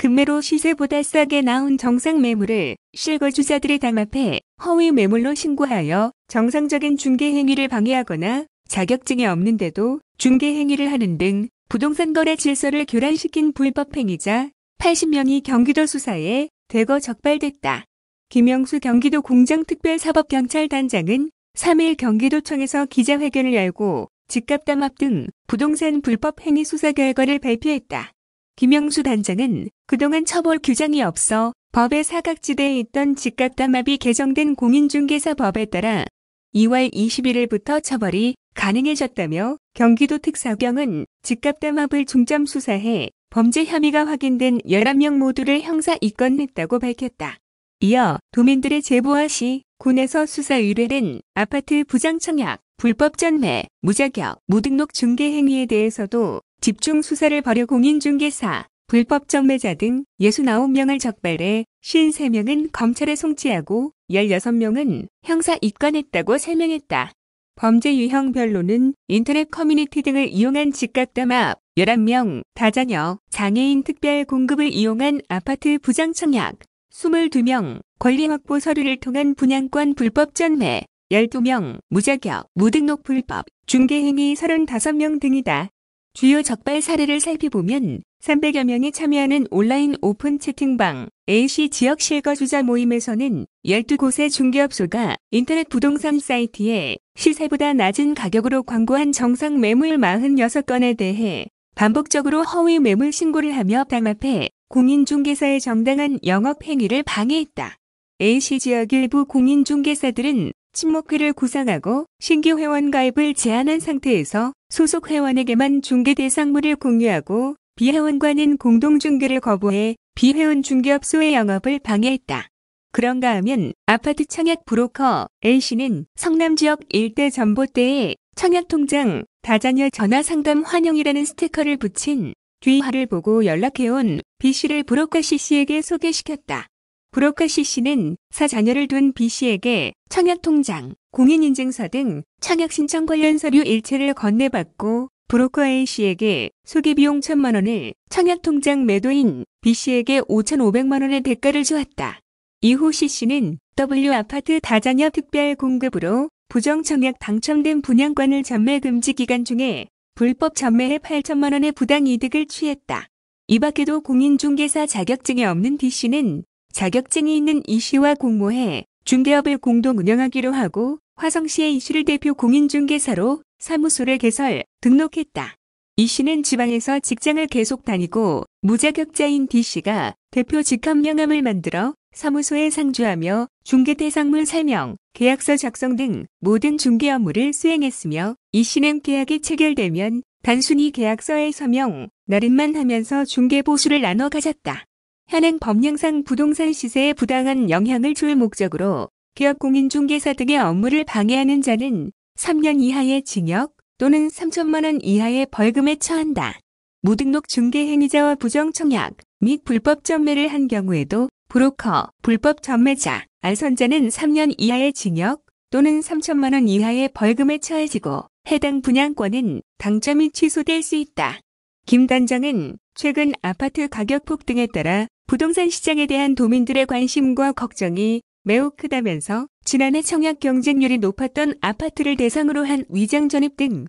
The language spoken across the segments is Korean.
금매로 시세보다 싸게 나온 정상 매물을 실거주자들의 당 앞에 허위 매물로 신고하여 정상적인 중개 행위를 방해하거나 자격증이 없는데도 중개 행위를 하는 등 부동산 거래 질서를 교란시킨 불법 행위자 80명이 경기도 수사에 대거 적발됐다. 김영수 경기도 공정특별사법경찰단장은 3일 경기도청에서 기자회견을 열고 집값담합 등 부동산 불법 행위 수사 결과를 발표했다. 김영수 단장은 그동안 처벌 규정이 없어 법의 사각지대에 있던 집값담합이 개정된 공인중개사법에 따라 2월 21일부터 처벌이 가능해졌다며 경기도 특사경은 집값담합을 중점 수사해 범죄 혐의가 확인된 11명 모두를 형사 입건했다고 밝혔다. 이어 도민들의 제보와 시 군에서 수사 의뢰된 아파트 부정청약, 불법 전매, 무자격, 무등록 중개 행위에 대해서도 집중 수사를 벌여 공인중개사, 불법 전매자 등 69명을 적발해 53명은 검찰에 송치하고 16명은 형사 입건했다고 설명했다. 범죄 유형별로는 인터넷 커뮤니티 등을 이용한 집값담합, 11명, 다자녀, 장애인 특별 공급을 이용한 아파트 부정청약, 22명, 권리확보 서류를 통한 분양권 불법 전매, 12명, 무자격, 무등록 불법, 중개행위 35명 등이다. 주요 적발 사례를 살펴보면 300여 명이 참여하는 온라인 오픈 채팅방 A씨 지역 실거주자 모임에서는 12곳의 중개업소가 인터넷 부동산 사이트에 시세보다 낮은 가격으로 광고한 정상 매물 46건에 대해 반복적으로 허위 매물 신고를 하며 당 앞에 공인중개사의 정당한 영업행위를 방해했다. A씨 지역 일부 공인중개사들은 친목회를 구성하고 신규 회원 가입을 제한한 상태에서 소속 회원에게만 중개 대상물을 공유하고 비회원과는 공동중개를 거부해 비회원 중개업소의 영업을 방해했다. 그런가 하면 아파트 청약 브로커 A씨는 성남 지역 일대 전봇대에 청약통장 다자녀 전화상담 환영이라는 스티커를 붙인 뒤화를 보고 연락해온 B씨를 브로커 C씨에게 소개시켰다. 브로커 C씨는 4자녀를 둔 B씨에게 청약통장, 공인인증서 등 청약신청 관련 서류 일체를 건네받고 브로커 A씨에게 소개비용 1,000만 원을 청약통장 매도인 B씨에게 5,500만 원의 대가를 주었다. 이후 C씨는 W아파트 다자녀 특별 공급으로 부정청약 당첨된 분양권을 전매 금지 기간 중에 불법 전매해 8천만 원의 부당이득을 취했다. 이 밖에도 공인중개사 자격증이 없는 D씨는 자격증이 있는 E씨와 공모해 중개업을 공동 운영하기로 하고 화성시의 E씨를 대표 공인중개사로 사무소를 개설, 등록했다. E씨는 지방에서 직장을 계속 다니고 무자격자인 D씨가 대표 직함명함을 만들어 사무소에 상주하며 중개 대상물 설명, 계약서 작성 등 모든 중개 업무를 수행했으며 E씨는 계약이 체결되면 단순히 계약서에 서명, 날인만 하면서 중개 보수를 나눠 가졌다. 현행 법령상 부동산 시세에 부당한 영향을 줄 목적으로 기업 공인중개사 등의 업무를 방해하는 자는 3년 이하의 징역 또는 3천만 원 이하의 벌금에 처한다. 무등록 중개 행위자와 부정청약 및 불법 전매를 한 경우에도 브로커, 불법 전매자, 알선자는 3년 이하의 징역 또는 3천만 원 이하의 벌금에 처해지고 해당 분양권은 당첨 및 취소될 수 있다. 김 단장은 최근 아파트 가격 폭등에 따라 부동산 시장에 대한 도민들의 관심과 걱정이 매우 크다면서 지난해 청약 경쟁률이 높았던 아파트를 대상으로 한 위장 전입 등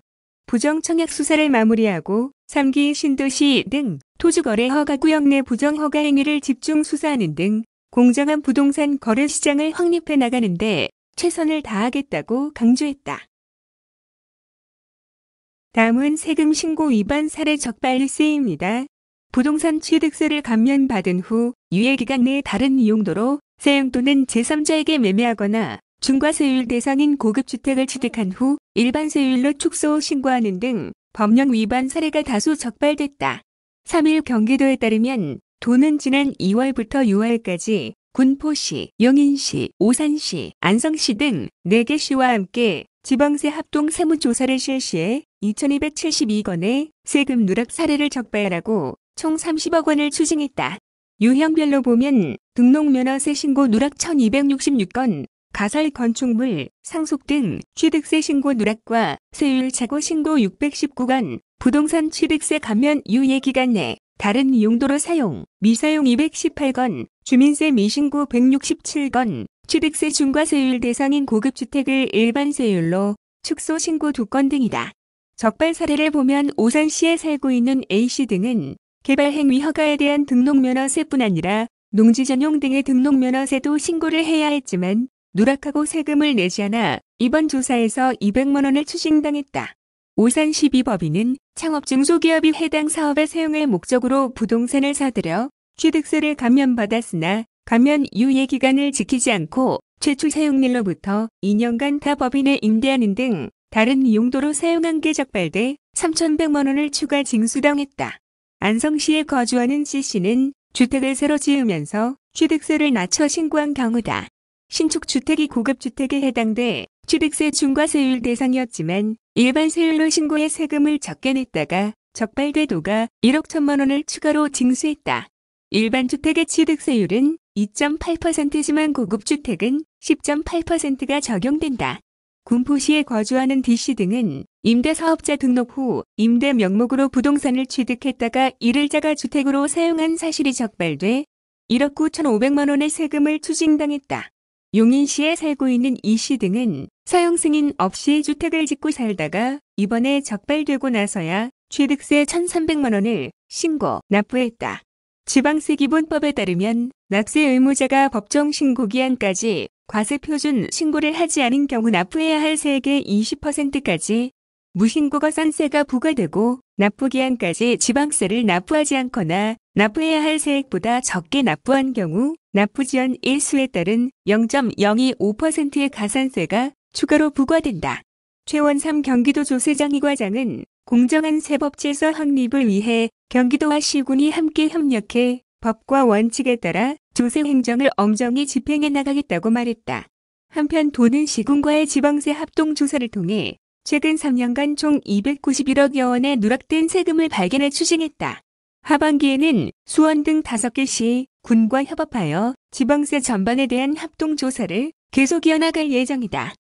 부정청약 수사를 마무리하고 3기 신도시 등 토지거래 허가구역 내 부정허가 행위를 집중 수사하는 등 공정한 부동산 거래 시장을 확립해 나가는 데 최선을 다하겠다고 강조했다. 다음은 세금 신고 위반 사례 적발 뉴스입니다. 부동산 취득세를 감면받은 후 유예기간 내에 다른 이용도로 세용 또는 제3자에게 매매하거나 중과세율 대상인 고급주택을 취득한 후 일반 세율로 축소 신고하는 등 법령 위반 사례가 다수 적발됐다. 3일 경기도에 따르면 도는 지난 2월부터 6월까지 군포시, 용인시, 오산시, 안성시 등 4개 시와 함께 지방세 합동 세무조사를 실시해 2,272건의 세금 누락 사례를 적발하고 총 30억 원을 추징했다. 유형별로 보면 등록면허세 신고 누락 1,266건, 가설 건축물, 상속 등 취득세 신고 누락과 세율 착오 신고 619건, 부동산 취득세 감면 유예기간 내 다른 용도로 사용, 미사용 218건, 주민세 미신고 167건, 취득세 중과세율 대상인 고급주택을 일반세율로 축소 신고 2건 등이다. 적발 사례를 보면 오산시에 살고 있는 A씨 등은 개발행위 허가에 대한 등록면허세뿐 아니라 농지 전용 등의 등록면허세도 신고를 해야 했지만 누락하고 세금을 내지 않아 이번 조사에서 200만 원을 추징당했다. 오산시비법인은 창업 중소기업이 해당 사업에 사용할 목적으로 부동산을 사들여 취득세를 감면받았으나 감면 유예 기간을 지키지 않고 최초 사용일로부터 2년간 타 법인에 임대하는 등 다른 용도로 사용한 게 적발돼 3,100만 원을 추가 징수당했다. 안성시에 거주하는 C씨는 주택을 새로 지으면서 취득세를 낮춰 신고한 경우다. 신축 주택이 고급주택에 해당돼 취득세 중과세율 대상이었지만 일반 세율로 신고해 세금을 적게 냈다가 적발돼 도가 1억 1천만 원을 추가로 징수했다. 일반 주택의 취득세율은 2.8%지만 고급주택은 10.8%가 적용된다. 군포시에 거주하는 D씨 등은 임대사업자 등록 후 임대 명목으로 부동산을 취득했다가 이를 자가주택으로 사용한 사실이 적발돼 1억 9,500만 원의 세금을 추징당했다. 용인시에 살고 있는 E씨 등은 사용 승인 없이 주택을 짓고 살다가 이번에 적발되고 나서야 취득세 1,300만 원을 신고, 납부했다. 지방세기본법에 따르면 납세 의무자가 법정 신고기한까지 과세표준 신고를 하지 않은 경우 납부해야 할 세액의 20%까지 무신고가산세가 부과되고 납부기한까지 지방세를 납부하지 않거나 납부해야 할 세액보다 적게 납부한 경우 납부지연 일수에 따른 0.025%의 가산세가 추가로 부과된다. 최원삼 경기도 조세장 이과장은 공정한 세법질서 확립을 위해 경기도와 시군이 함께 협력해 법과 원칙에 따라 조세 행정을 엄정히 집행해 나가겠다고 말했다. 한편 도는 시군과의 지방세 합동조사를 통해 최근 3년간 총 291억여 원의 누락된 세금을 발견해 추징했다. 하반기에는 수원 등 5개 군과 협업하여 지방세 전반에 대한 합동조사를 계속 이어나갈 예정이다.